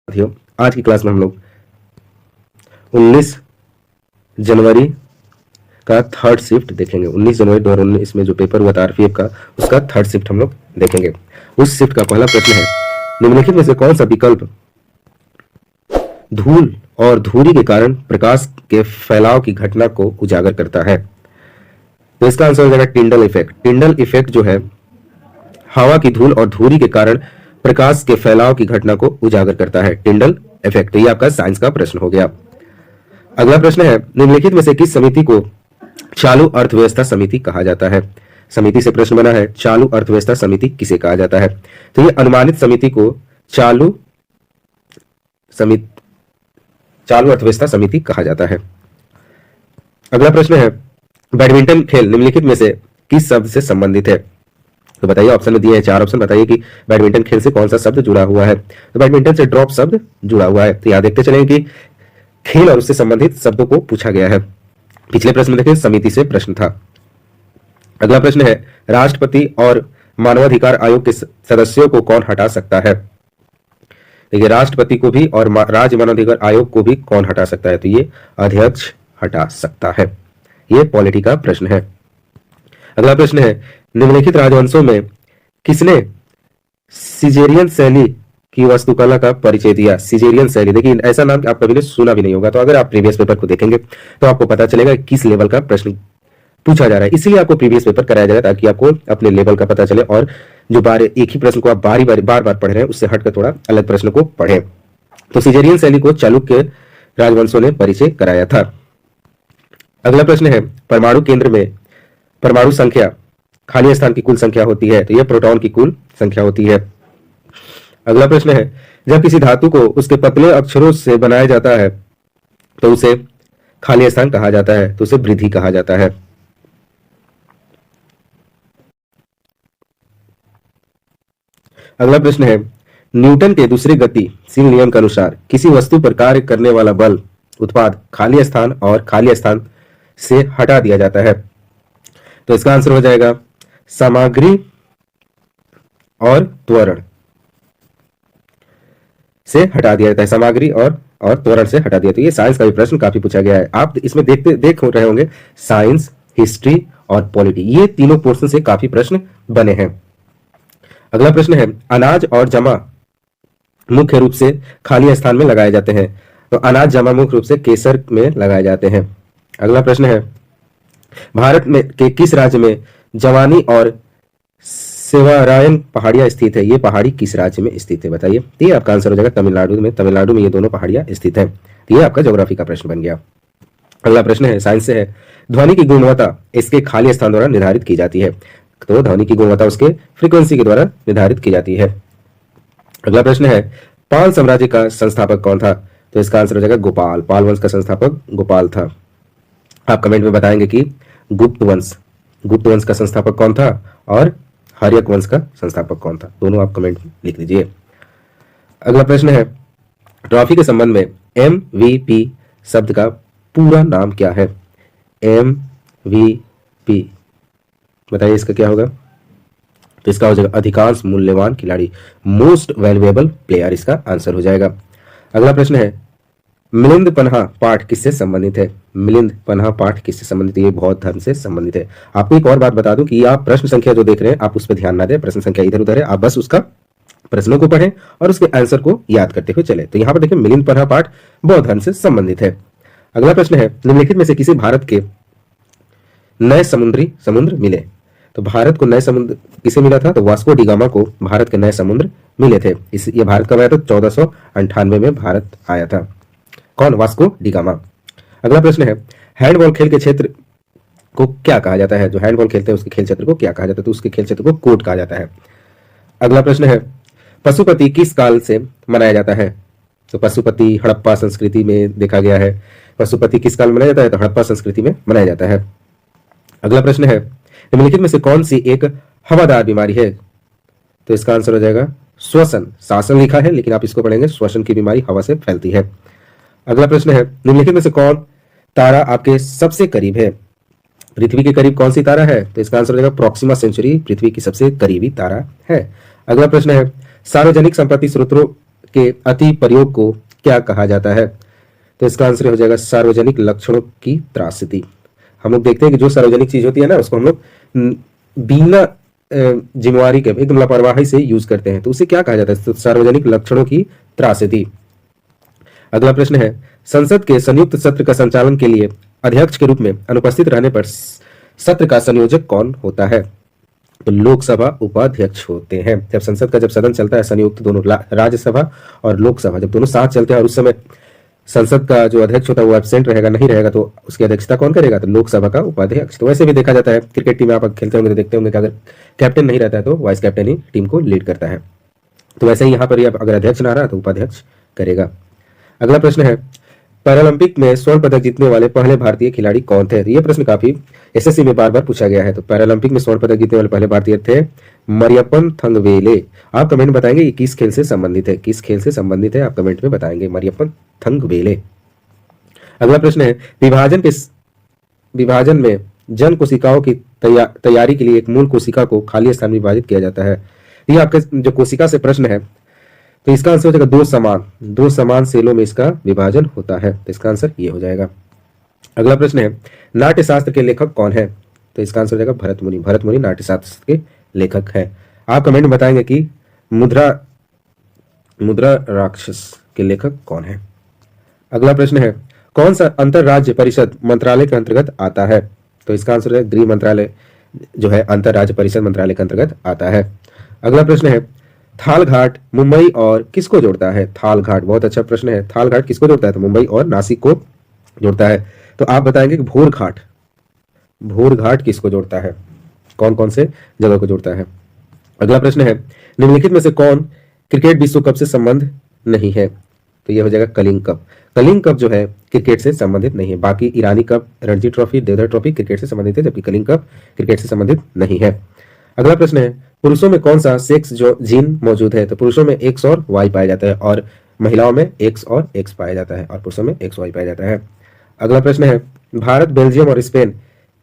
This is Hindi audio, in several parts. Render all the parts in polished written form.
साथियों, आज की क्लास में हम लोग 19 जनवरी का थर्ड शिफ्ट देखेंगे। 19 जनवरी 2019 में जो पेपर हुआ था आरपीएफ का, उसका थर्ड शिफ्ट हम लोग देखेंगे। उस शिफ्ट का पहला प्रश्न है, निम्नलिखित में से कौन सा विकल्प धूल और धुरी के कारण प्रकाश के फैलाव की घटना को उजागर करता है? तो इसका आंसर हो जाएगा टिंडल इफेक्ट। टिंडल इफेक्ट जो है हवा की धूल और धुरी के कारण प्रकाश के फैलाव की घटना को उजागर करता है, टिंडल इफेक्ट। तो ये आपका साइंस का प्रश्न हो गया। अगला प्रश्न है, निम्नलिखित में से किस समिति को चालू अर्थव्यवस्था समिति कहा जाता है? समिति से प्रश्न बना है, चालू अर्थव्यवस्था समिति किसे कहा जाता है? तो ये अनुमानित समिति को चालू अर्थव्यवस्था समिति कहा जाता है। अगला प्रश्न है, बैडमिंटन खेल निम्नलिखित में से किस शब्द से संबंधित है? तो बताइए, ऑप्शन में दिए हैं 4 ऑप्शन, बताइए कि बैडमिंटन खेल से कौन सा शब्द जुड़ा हुआ है? तो बैडमिंटन से ड्रॉप शब्द जुड़ा हुआ है। तो यहां देखते चलें कि खेल और उससे संबंधित शब्दों को पूछा गया है। पिछले प्रश्न में देखें समिति से प्रश्न था। अगला प्रश्न है, राष्ट्रपति और मानवाधिकार आयोग के सदस्यों को कौन हटा सकता है? देखिए, राष्ट्रपति को भी और राज्य मानवाधिकार आयोग को भी कौन हटा सकता है? तो ये अध्यक्ष हटा सकता है। ये पॉलिटी का प्रश्न है। अगला प्रश्न है, निम्नलिखित राजवंशों में किसने सिजेरियन शैली की वास्तुकला का परिचय दिया? सिजेरियन शैली, देखिए ऐसा नाम आप कभी ने सुना भी नहीं होगा। तो अगर आप प्रीवियस पेपर को देखेंगे तो आपको पता चलेगा किस लेवल का प्रश्न पूछा जा रहा है। इसलिए आपको प्रीवियस पेपर कराया जाएगा ताकि आपको अपने लेवल का पता चले और जो एक ही प्रश्न को आप बार बार पढ़ रहे हैं उससे हटकर थोड़ा अलग प्रश्न को पढ़ें। तो सिजेरियन शैली को चालुक्य राजवंशों ने परिचय कराया था। अगला प्रश्न है, परमाणु केंद्र में परमाणु संख्या खाली स्थान की कुल संख्या होती है। तो यह प्रोटॉन की कुल संख्या होती है। अगला प्रश्न है, जब किसी धातु को उसके पतले अक्षरों से बनाया जाता है तो उसे खाली स्थान कहा जाता है, तो उसे वृद्धि कहा जाता है। अगला प्रश्न है, न्यूटन के दूसरे गतिशील नियम के अनुसार किसी वस्तु पर कार्य करने वाला बल उत्पाद खाली स्थान और खाली स्थान से हटा दिया जाता है। तो इसका आंसर हो जाएगा सामग्री और त्वरण से हटा दिया जाता है। सामग्री और त्वरण से हटा दिया। तो ये साइंस का भी प्रश्न काफी पूछा गया है। आप इसमें देख रहे होंगे साइंस, हिस्ट्री और पॉलिटी, ये तीनों पोर्शन से काफी प्रश्न बने हैं। अगला प्रश्न है, अनाज और जमा मुख्य रूप से खाली स्थान में लगाए जाते हैं। तो अनाज जमा मुख्य रूप से केसर में लगाए जाते हैं। अगला प्रश्न है, भारत में के किस राज्य में जवानी और सेवारायन पहाड़ियां स्थित है? ये पहाड़ी किस राज्य में स्थित है बताइए? ये आपका आंसर हो जाएगा तमिलनाडु में। तमिलनाडु में ये दोनों पहाड़ियां स्थित है। ये आपका ज्योग्राफी का प्रश्न बन गया। अगला प्रश्न है, साइंस से है, ध्वनि की गुणवत्ता इसके खाली स्थान द्वारा निर्धारित की जाती है। तो ध्वनि की गुणवत्ता उसके फ्रीक्वेंसी के द्वारा निर्धारित की जाती है। अगला प्रश्न है, पाल साम्राज्य का संस्थापक कौन था? तो इसका आंसर हो जाएगा गोपाल। पाल वंश का संस्थापक गोपाल था। आप कमेंट में बताएंगे कि गुप्त वंश का संस्थापक कौन था और हर्यक वंश का संस्थापक कौन था? दोनों आप कमेंट में लिख दीजिए। अगला प्रश्न है, ट्रॉफी के संबंध में MVP शब्द का पूरा नाम क्या है? MVP बताइए, इसका क्या होगा? तो इसका हो जाएगा अधिकांश मूल्यवान खिलाड़ी, मोस्ट वैल्यूएबल प्लेयर, इसका आंसर हो जाएगा। अगला प्रश्न है, मिलिंद पन्हा पाठ किससे संबंधित है? मिलिंद पन्हा पाठ किससे संबंधित है? ये बौद्ध धर्म से संबंधित है। आपको एक और बात बता दूं कि आप प्रश्न संख्या जो देख रहे हैं आप उस पर ध्यान ना दें, प्रश्न संख्या इधर उधर है, आप बस उसका प्रश्नों को पढ़ें और उसके आंसर को याद करते हुए चले। तो यहाँ पर देखिए, मिलिंद पन्हा पाठ बौद्ध धर्म से संबंधित है। अगला प्रश्न है, निम्नलिखित में से किसे भारत के नए समुद्र मिले? तो भारत को नए समुद्र किसे मिला था? तो वास्को डी गामा को भारत के नए समुद्र मिले थे। ये भारत कब आया था? 1498 में भारत आया था। कौन? Vasco D gamma. अगला प्रश्न है, हैंडबॉल खेल के क्षेत्र को क्या कहा जाता है? जो हैंडबॉल खेलते हैं उसके खेल क्षेत्र को क्या कहा जाता है? तो उसके खेल क्षेत्र को कोर्ट कहा जाता है। अगला प्रश्न है, पशुपति किस काल से मनाया जाता है? तो पशुपति हड़प्पा संस्कृति में देखा गया है। पशुपति किस काल में मनाया जाता है? तो हड़प्पा संस्कृति में मनाया जाता है। अगला प्रश्न है, निम्नलिखित में से कौन सी एक हवादार बीमारी है? तो इसका आंसर हो जाएगा श्वसन। शासन लिखा है लेकिन आप इसको पढ़ेंगे श्वसन की बीमारी हवा से फैलती है। अगला प्रश्न है, निम्नलिखित में से कौन तारा आपके सबसे करीब है? पृथ्वी के करीब कौन सी तारा है? तो इसका आंसर हो जाएगा प्रॉक्सिमा सेंचुरी पृथ्वी की सबसे करीबी तारा है। अगला प्रश्न है, सार्वजनिक संपत्ति स्रोतों के अति प्रयोग को क्या कहा जाता है? तो इसका आंसर हो जाएगा सार्वजनिक लक्षणों की त्रासदी। हम लोग देखते हैं कि जो सार्वजनिक चीज होती है ना, उसको हम लोग बिना जिम्मेवारी के एकदम लापरवाही से यूज करते हैं, तो उसे क्या कहा जाता है? तो सार्वजनिक लक्षणों की त्रासदी। अगला प्रश्न है, संसद के संयुक्त सत्र का संचालन के लिए अध्यक्ष के रूप में अनुपस्थित रहने पर सत्र का संयोजक कौन होता है? तो लोकसभा उपाध्यक्ष होते हैं। जब संसद का जब सदन चलता है संयुक्त, दोनों राज्यसभा और लोकसभा जब दोनों साथ चलते हैं और उस समय संसद का जो अध्यक्ष होता है वो एब्सेंट रहेगा, नहीं रहेगा, तो उसकी अध्यक्षता कौन करेगा? तो लोकसभा का उपाध्यक्ष। तो वैसे भी देखा जाता है क्रिकेट टीम में आप खेलते होंगे तो देखते होंगे कि अगर कैप्टन नहीं रहता है तो वाइस कैप्टन ही टीम को लीड करता है। तो वैसे ही यहाँ पर अगर अध्यक्ष ना रहा तो उपाध्यक्ष करेगा। अगला प्रश्न है, पैरालंपिक में स्वर्ण पदक जीतने वाले पहले भारतीय खिलाड़ी कौन थे? ये प्रश्न काफी एसएससी में बार बार पूछा गया है। तो पैरालंपिक में स्वर्ण पदक जीतने वाले पहले भारतीय थे मरियप्पन थंगवेले। आप कमेंट में बताएंगे ये किस खेल से संबंधित है, किस खेल से संबंधित है, आप कमेंट में बताएंगे। मरियप्पन थंगवेले। अगला प्रश्न है, विभाजन में जन कोशिकाओं की तैयारी के लिए एक मूल कोशिका को खाली स्थान में विभाजित किया जाता है। ये आपके जो कोशिका से प्रश्न है, तो इसका आंसर हो जाएगा दो समान सेलों में इसका विभाजन होता है। तो इसका आंसर ये हो जाएगा। अगला प्रश्न है, नाट्य शास्त्र के लेखक कौन है? तो इसका आंसर हो जाएगा भरत मुनि। भरत मुनि नाट्य शास्त्र के लेखक है। आप कमेंट में बताएंगे कि मुद्रा राक्षस के लेखक कौन है। अगला प्रश्न है, कौन सा अंतरराज्य परिषद मंत्रालय के अंतर्गत आता है? तो इसका आंसर है गृह मंत्रालय जो है अंतरराज्य परिषद मंत्रालय के अंतर्गत आता है। अगला प्रश्न है, थाल घाट मुंबई और किसको जोड़ता है? थाल घाट, बहुत अच्छा प्रश्न है। थाल घाट किसको जोड़ता है? तो मुंबई और नासिक को जोड़ता है। तो आप बताएंगे कि भोर घाट किसको जोड़ता है, कौन कौन से जगह को जोड़ता है। अगला प्रश्न है, निम्नलिखित में से कौन क्रिकेट विश्व कप से संबंध नहीं है? तो यह हो जाएगा कलिंग कप। कलिंग कप जो है क्रिकेट से संबंधित नहीं है। बाकी Irani cup, Ranji trophy, Deodhar trophy cricket से संबंधित है, जबकि कलिंग कप क्रिकेट से संबंधित नहीं है। अगला प्रश्न है, पुरुषों में कौन सा सेक्स जो जीन मौजूद है? तो पुरुषों में एक्स और वाई पाया जाता है और महिलाओं में एक्स और एक्स पाया जाता है और पुरुषों में एक्स वाई पाया जाता है। अगला प्रश्न है, भारत, बेल्जियम और स्पेन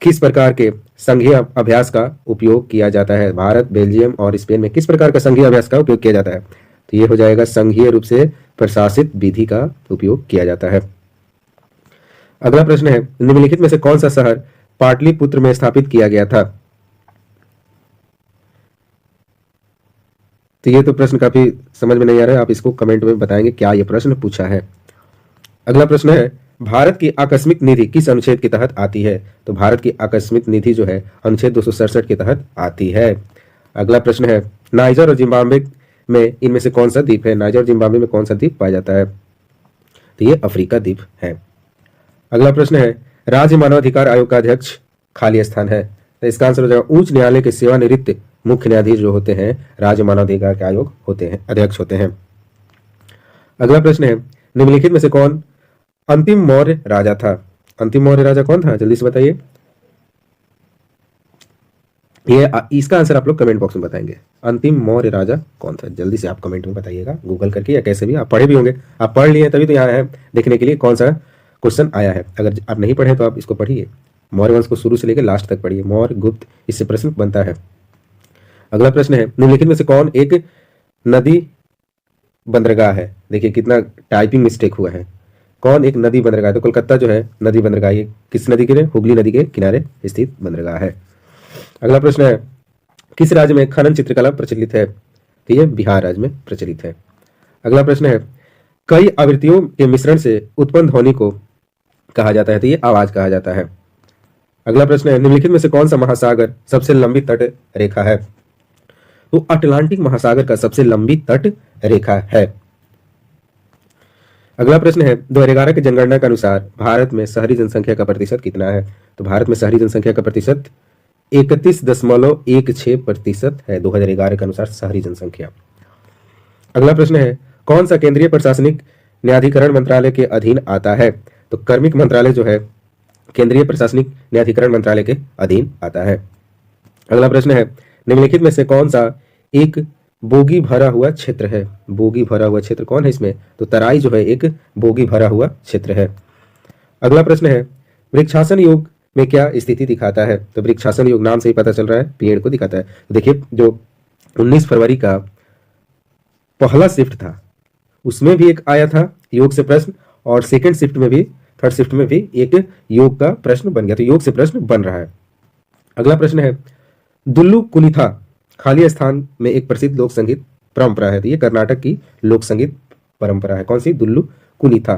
किस प्रकार के संघीय अभ्यास का उपयोग किया जाता है? भारत, बेल्जियम और स्पेन में किस प्रकार का संघीय अभ्यास का उपयोग किया जाता है? तो ये हो जाएगा संघीय रूप से प्रशासित विधि का उपयोग किया जाता है। अगला प्रश्न है, निम्नलिखित में से कौन सा शहर पाटलिपुत्र में स्थापित किया गया था? तो ये तो प्रश्न काफी समझ में नहीं आ रहा है, आप इसको कमेंट में बताएंगे क्या ये प्रश्न पूछा है। अगला प्रश्न है, भारत की आकस्मिक निधि किस अनुच्छेद के तहत आती है? तो भारत की आकस्मिक निधि जो है अनुच्छेद 267 के तहत आती है। अगला प्रश्न है, नाइजर और जिम्बाब्वे में इनमें से कौन सा द्वीप है? नाइजर और जिम्बाब्वे में कौन सा द्वीप पाया जाता है? तो ये अफ्रीका द्वीप है। अगला प्रश्न है, राज्य मानवाधिकार आयोग का अध्यक्ष खाली स्थान है। तो इसका आंसर हो जाएगा उच्च न्यायालय के सेवानिवृत्त मुख्य न्यायाधीश जो होते हैं राज्य मानवाधिकार के आयोग होते हैं, अध्यक्ष होते हैं। अगला प्रश्न है, निम्नलिखित में से कौन अंतिम मौर्य राजा था? अंतिम मौर्य राजा कौन था? जल्दी से बताइए। ये इसका आंसर आप लोग कमेंट बॉक्स में बताएंगे। अंतिम मौर्य राजा कौन था? जल्दी से आप कमेंट में बताइएगा, गूगल करके या कैसे भी। आप पढ़े भी होंगे, आप पढ़ लिए तभी तो यहाँ है देखने के लिए कौन सा क्वेश्चन आया है। अगर आप नहीं पढ़े तो आप इसको पढ़िए, मौर्य वंश को शुरू से लेकर लास्ट तक पढ़िए, मौर्य, गुप्त, इससे प्रश्न बनता है। अगला प्रश्न है, निम्नलिखित में से कौन एक नदी बंदरगाह है? देखिए कितना टाइपिंग मिस्टेक हुआ है। कौन एक नदी बंदरगाह? तो कोलकाता जो है नदी बंदरगाह, ये किस नदी के? हुगली नदी के किनारे स्थित बंदरगाह है। अगला प्रश्न है, किस राज्य में खनन चित्रकला प्रचलित है? तो ये बिहार राज्य में प्रचलित है। अगला प्रश्न है, कई आवृत्तियों के मिश्रण से उत्पन्न ध्वनि को कहा जाता है? तो ये आवाज कहा जाता है। अगला प्रश्न है, निम्नलिखित में से कौन सा महासागर सबसे लंबी तट रेखा है? तो अटलांटिक महासागर का सबसे लंबी तट रेखा है। अगला प्रश्न है, 2011 की जनगणना के अनुसार भारत में शहरी जनसंख्या का प्रतिशत कितना है? तो भारत में शहरी जनसंख्या का प्रतिशत 31.16% है 2011 के अनुसार शहरी जनसंख्या। अगला प्रश्न है, कौन सा केंद्रीय प्रशासनिक न्यायाधिकरण मंत्रालय के अधीन आता है? तो कार्मिक मंत्रालय जो है केंद्रीय प्रशासनिक न्यायाधिकरण मंत्रालय के अधीन आता है। अगला प्रश्न है, निम्नलिखित में से कौन सा एक बोगी भरा हुआ क्षेत्र है? बोगी भरा हुआ क्षेत्र कौन है इसमें? तो तराई जो है एक बोगी भरा हुआ क्षेत्र है। अगला प्रश्न है, वृक्षासन योग में क्या स्थिति दिखाता है? तो वृक्षासन योग नाम से ही पता चल रहा है पेड़ को दिखाता है। तो देखिए जो 19 फरवरी का पहला शिफ्ट था उसमें भी एक आया था योग से प्रश्न, और सेकंड शिफ्ट में भी, थर्ड शिफ्ट में भी एक योग का प्रश्न बन गया। तो योग से प्रश्न बन रहा है। अगला प्रश्न है, दुल्लू कुनिथा खाली स्थान में एक प्रसिद्ध लोक संगीत परंपरा है। तो ये कर्नाटक की लोक संगीत परंपरा है। कौन सी? दुल्लू कुनिथा।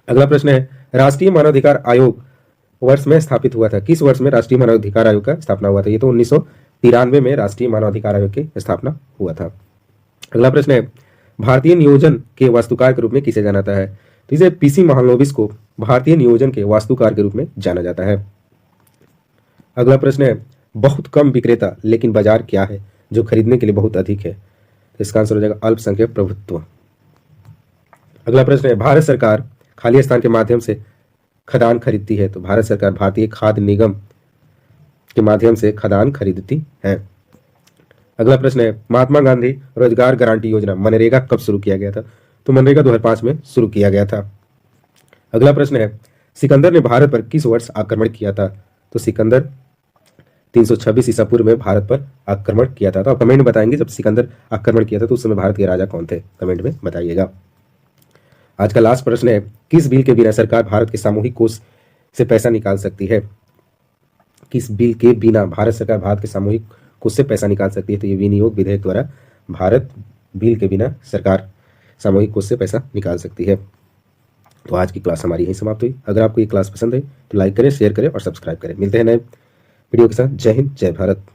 अगला प्रश्न है, राष्ट्रीय मानवाधिकार आयोग वर्ष में स्थापित हुआ था। किस वर्ष में राष्ट्रीय मानवाधिकार आयोग का स्थापना हुआ था? ये तो 1993 में राष्ट्रीय मानवाधिकार आयोग की स्थापना हुआ था। अगला प्रश्न है, भारतीय नियोजन के वास्तुकार के रूप में किसे जाना जाता है? तो इसे पीसी महालनोबिस को भारतीय नियोजन के वास्तुकार के रूप में जाना जाता है। अगला प्रश्न है, बहुत कम विक्रेता लेकिन बाजार क्या है जो खरीदने के लिए बहुत अधिक है? तो इसका आंसर हो जाएगा अल्पसंख्यक प्रभुत्व। अगला प्रश्न है, भारत सरकार खाली स्थान के माध्यम से खदान खरीदती है। तो भारत सरकार भारतीय खाद्य निगम के माध्यम से खदान खरीदती है। अगला प्रश्न है, महात्मा गांधी रोजगार गारंटी योजना मनरेगा कब शुरू किया गया था? तो मनरेगा 2005 में शुरू किया गया था। अगला प्रश्न है, सिकंदर ने भारत पर किस वर्ष आक्रमण किया था? तो सिकंदर 326 ईसा पूर्व में भारत पर आक्रमण किया था। तो आप कमेंट में बताएंगे जब सिकंदर आक्रमण किया था तो उस समय भारत के राजा कौन थे? कमेंट में बताइएगा। आज का लास्ट प्रश्न है, किस बिल के बिना सरकार भारत के सामूहिक कोष से पैसा निकाल सकती है? किस बिल के बिना भारत सरकार भारत के सामूहिक कोष से पैसा निकाल सकती है? तो ये विनियोग विधेयक द्वारा भारत बिल के बिना सरकार सामूहिक कोष से पैसा निकाल सकती है। तो आज की क्लास हमारी यहीं समाप्त हुई। अगर आपको ये क्लास पसंद है तो लाइक करें, शेयर करें और सब्सक्राइब करें। मिलते हैं नए वीडियो के साथ। जय हिंद, जय भारत।